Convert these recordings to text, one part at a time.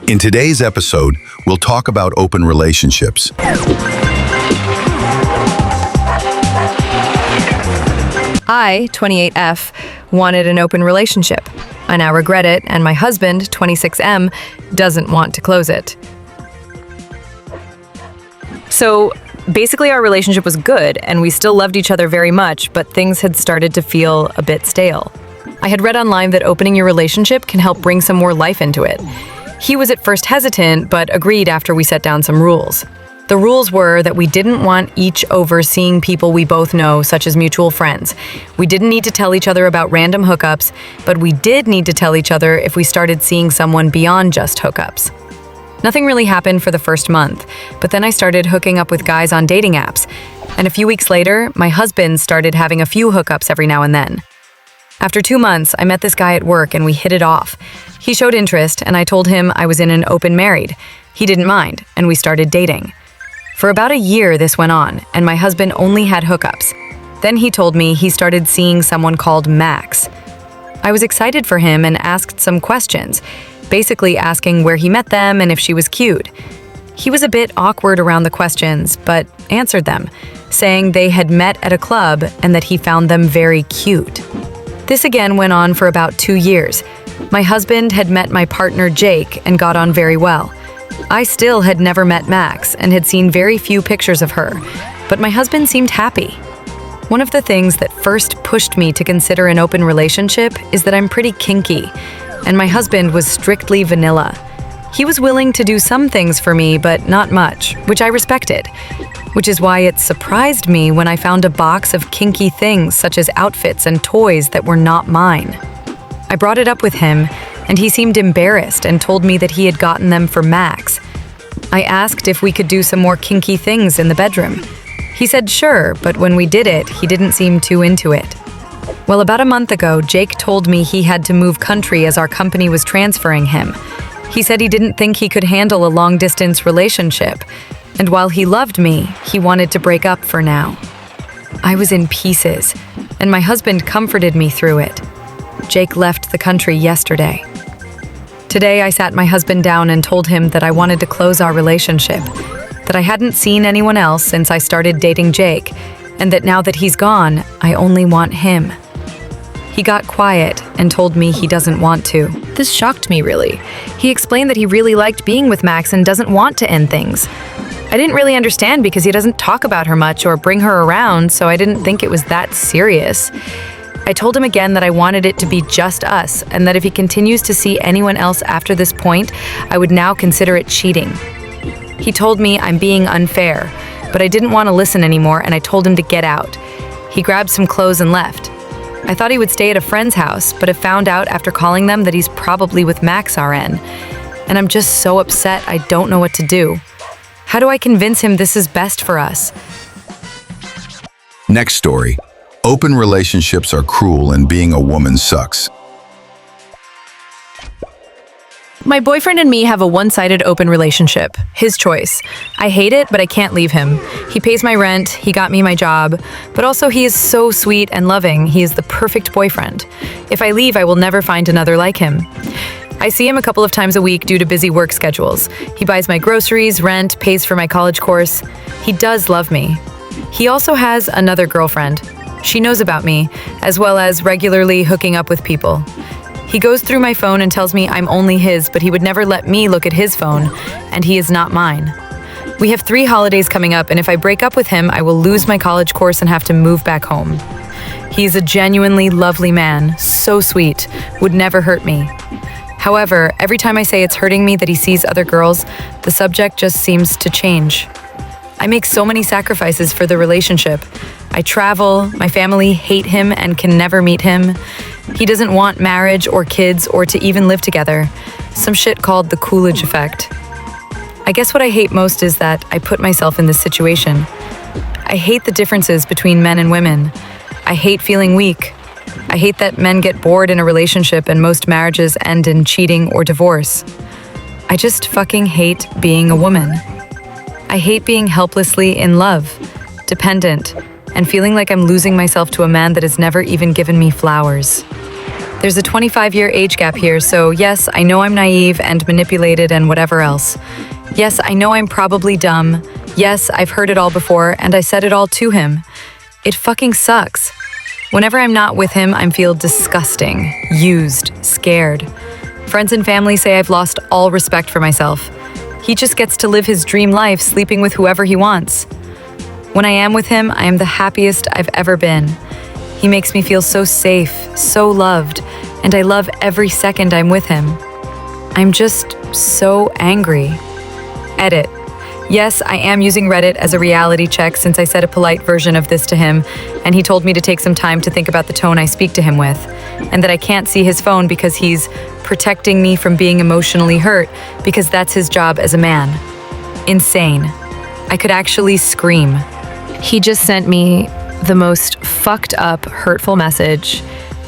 In today's episode, we'll talk about open relationships. I, 28F, wanted an open relationship. I now regret it, and my husband, 26M, doesn't want to close it. So basically our relationship was good, and we still loved each other very much, but things had started to feel a bit stale. I had read online that opening your relationship can help bring some more life into it. He was at first hesitant, but agreed after we set down some rules. The rules were that we didn't want each overseeing people we both know, such as mutual friends. We didn't need to tell each other about random hookups, but we did need to tell each other if we started seeing someone beyond just hookups. Nothing really happened for the first month, but then I started hooking up with guys on dating apps. And a few weeks later, my husband started having a few hookups every now and then. After 2 months, I met this guy at work and we hit it off. He showed interest and I told him I was in an open married. He didn't mind, and we started dating. For about a year this went on, and my husband only had hookups. Then he told me he started seeing someone called Max. I was excited for him and asked some questions, basically asking where he met them and if she was cute. He was a bit awkward around the questions, but answered them, saying they had met at a club and that he found them very cute. This again went on for about 2 years. My husband had met my partner Jake and got on very well. I still had never met Max and had seen very few pictures of her, but my husband seemed happy. One of the things that first pushed me to consider an open relationship is that I'm pretty kinky, and my husband was strictly vanilla. He was willing to do some things for me, but not much, which I respected, which is why it surprised me when I found a box of kinky things such as outfits and toys that were not mine. I brought it up with him, and he seemed embarrassed and told me that he had gotten them for Max. I asked if we could do some more kinky things in the bedroom. He said sure, but when we did it, he didn't seem too into it. Well, about a month ago, Jake told me he had to move country as our company was transferring him. He said he didn't think he could handle a long-distance relationship, and while he loved me, he wanted to break up for now. I was in pieces, and my husband comforted me through it. Jake left the country yesterday. Today, I sat my husband down and told him that I wanted to close our relationship, that I hadn't seen anyone else since I started dating Jake, and that now that he's gone, I only want him. He got quiet and told me he doesn't want to. This shocked me, really. He explained that he really liked being with Max and doesn't want to end things. I didn't really understand because he doesn't talk about her much or bring her around, so I didn't think it was that serious. I told him again that I wanted it to be just us, and that if he continues to see anyone else after this point, I would now consider it cheating. He told me I'm being unfair, but I didn't want to listen anymore, and I told him to get out. He grabbed some clothes and left. I thought he would stay at a friend's house, but have found out after calling them that he's probably with Max RN. And I'm just so upset I don't know what to do. How do I convince him this is best for us? Next story. Open relationships are cruel and being a woman sucks. My boyfriend and me have a one-sided open relationship. His choice. I hate it, but I can't leave him. He pays my rent, he got me my job, but also he is so sweet and loving. He is the perfect boyfriend. If I leave, I will never find another like him. I see him a couple of times a week due to busy work schedules. He buys my groceries, rent, pays for my college course. He does love me. He also has another girlfriend. She knows about me, as well as regularly hooking up with people. He goes through my phone and tells me I'm only his, but he would never let me look at his phone, and he is not mine. We have 3 holidays coming up, and if I break up with him, I will lose my college course and have to move back home. He is a genuinely lovely man, so sweet, would never hurt me. However, every time I say it's hurting me that he sees other girls, the subject just seems to change. I make so many sacrifices for the relationship. I travel, my family hate him and can never meet him. He doesn't want marriage or kids or to even live together. Some shit called the Coolidge effect. I guess what I hate most is that I put myself in this situation. I hate the differences between men and women. I hate feeling weak. I hate that men get bored in a relationship and most marriages end in cheating or divorce. I just fucking hate being a woman. I hate being helplessly in love, dependent, and feeling like I'm losing myself to a man that has never even given me flowers. There's a 25-year age gap here, so yes, I know I'm naive and manipulated and whatever else. Yes, I know I'm probably dumb. Yes, I've heard it all before, and I said it all to him. It fucking sucks. Whenever I'm not with him, I feel disgusting, used, scared. Friends and family say I've lost all respect for myself. He just gets to live his dream life, sleeping with whoever he wants. When I am with him, I am the happiest I've ever been. He makes me feel so safe, so loved, and I love every second I'm with him. I'm just so angry. Edit. Yes, I am using Reddit as a reality check since I said a polite version of this to him, and he told me to take some time to think about the tone I speak to him with, and that I can't see his phone because he's protecting me from being emotionally hurt because that's his job as a man. Insane. I could actually scream. He just sent me the most fucked up, hurtful message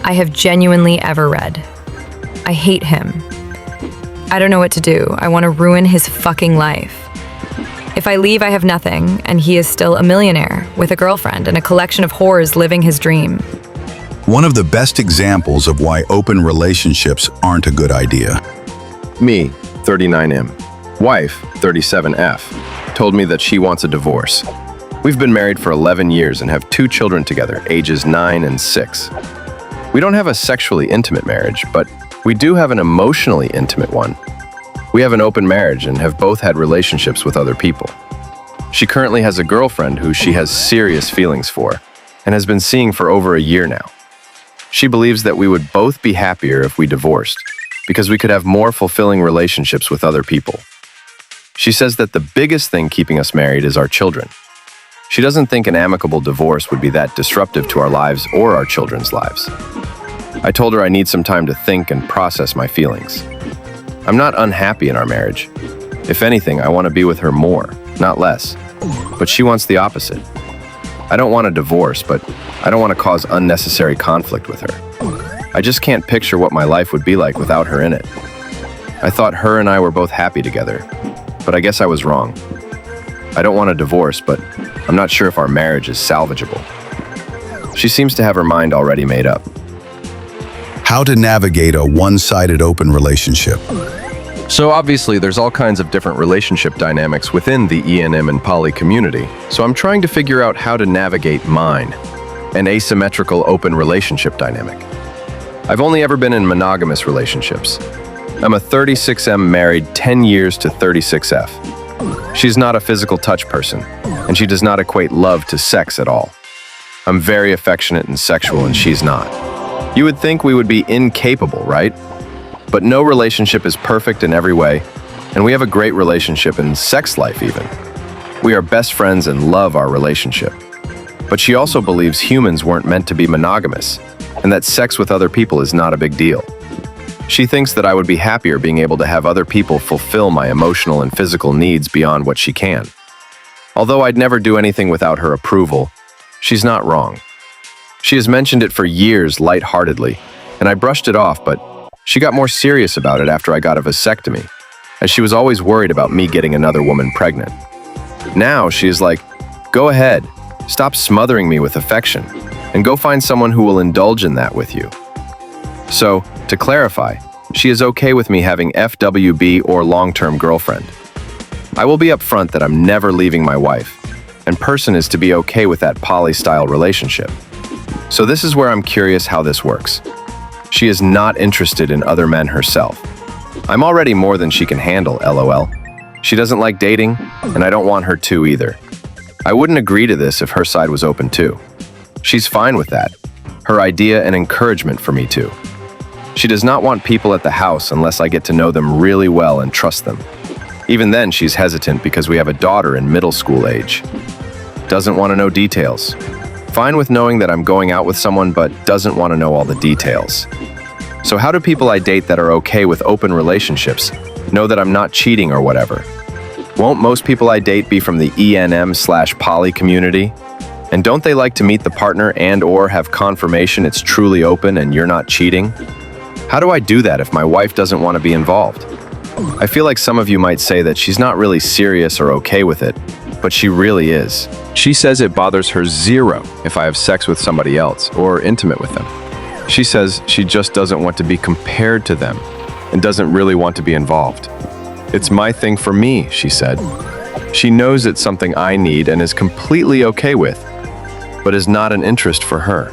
I have genuinely ever read. I hate him. I don't know what to do. I want to ruin his fucking life. If I leave, I have nothing, and he is still a millionaire with a girlfriend and a collection of whores living his dream. One of the best examples of why open relationships aren't a good idea. Me, 39M. Wife, 37F, told me that she wants a divorce. We've been married for 11 years and have 2 children together, ages 9 and 6. We don't have a sexually intimate marriage, but we do have an emotionally intimate one. We have an open marriage and have both had relationships with other people. She currently has a girlfriend who she has serious feelings for and has been seeing for over a year now. She believes that we would both be happier if we divorced because we could have more fulfilling relationships with other people. She says that the biggest thing keeping us married is our children. She doesn't think an amicable divorce would be that disruptive to our lives or our children's lives. I told her I need some time to think and process my feelings. I'm not unhappy in our marriage. If anything, I want to be with her more, not less. But she wants the opposite. I don't want a divorce, but I don't want to cause unnecessary conflict with her. I just can't picture what my life would be like without her in it. I thought her and I were both happy together, but I guess I was wrong. I don't want a divorce, but I'm not sure if our marriage is salvageable. She seems to have her mind already made up. How to navigate a one-sided open relationship. So obviously there's all kinds of different relationship dynamics within the ENM and poly community, so I'm trying to figure out how to navigate mine, an asymmetrical open relationship dynamic. I've only ever been in monogamous relationships. I'm a 36M married 10 years to 36F. She's not a physical touch person, and she does not equate love to sex at all. I'm very affectionate and sexual, and she's not. You would think we would be incapable, right? But no relationship is perfect in every way, and we have a great relationship in sex life even. We are best friends and love our relationship. But she also believes humans weren't meant to be monogamous, and that sex with other people is not a big deal. She thinks that I would be happier being able to have other people fulfill my emotional and physical needs beyond what she can. Although I'd never do anything without her approval, she's not wrong. She has mentioned it for years lightheartedly, and I brushed it off, but she got more serious about it after I got a vasectomy, as she was always worried about me getting another woman pregnant. Now she is like, go ahead, stop smothering me with affection, and go find someone who will indulge in that with you. So, to clarify, she is okay with me having FWB or long-term girlfriend. I will be upfront that I'm never leaving my wife, and person is to be okay with that poly-style relationship. So this is where I'm curious how this works. She is not interested in other men herself. I'm already more than she can handle, LOL. She doesn't like dating, and I don't want her to either. I wouldn't agree to this if her side was open too. She's fine with that. Her idea and encouragement for me too. She does not want people at the house unless I get to know them really well and trust them. Even then, she's hesitant because we have a daughter in middle school age. Doesn't want to know details. Fine with knowing that I'm going out with someone, but doesn't want to know all the details. So how do people I date that are okay with open relationships know that I'm not cheating or whatever? Won't most people I date be from the ENM/poly community? And don't they like to meet the partner and/or have confirmation it's truly open and you're not cheating? How do I do that if my wife doesn't want to be involved? I feel like some of you might say that she's not really serious or okay with it, but she really is. She says it bothers her zero if I have sex with somebody else or intimate with them. She says she just doesn't want to be compared to them and doesn't really want to be involved. It's my thing for me, she said. She knows it's something I need and is completely okay with, but is not an interest for her.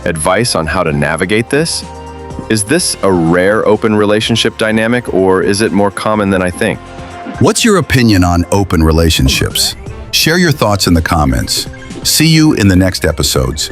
Advice on how to navigate this? Is this a rare open relationship dynamic, or is it more common than I think? What's your opinion on open relationships? Share your thoughts in the comments. See you in the next episodes.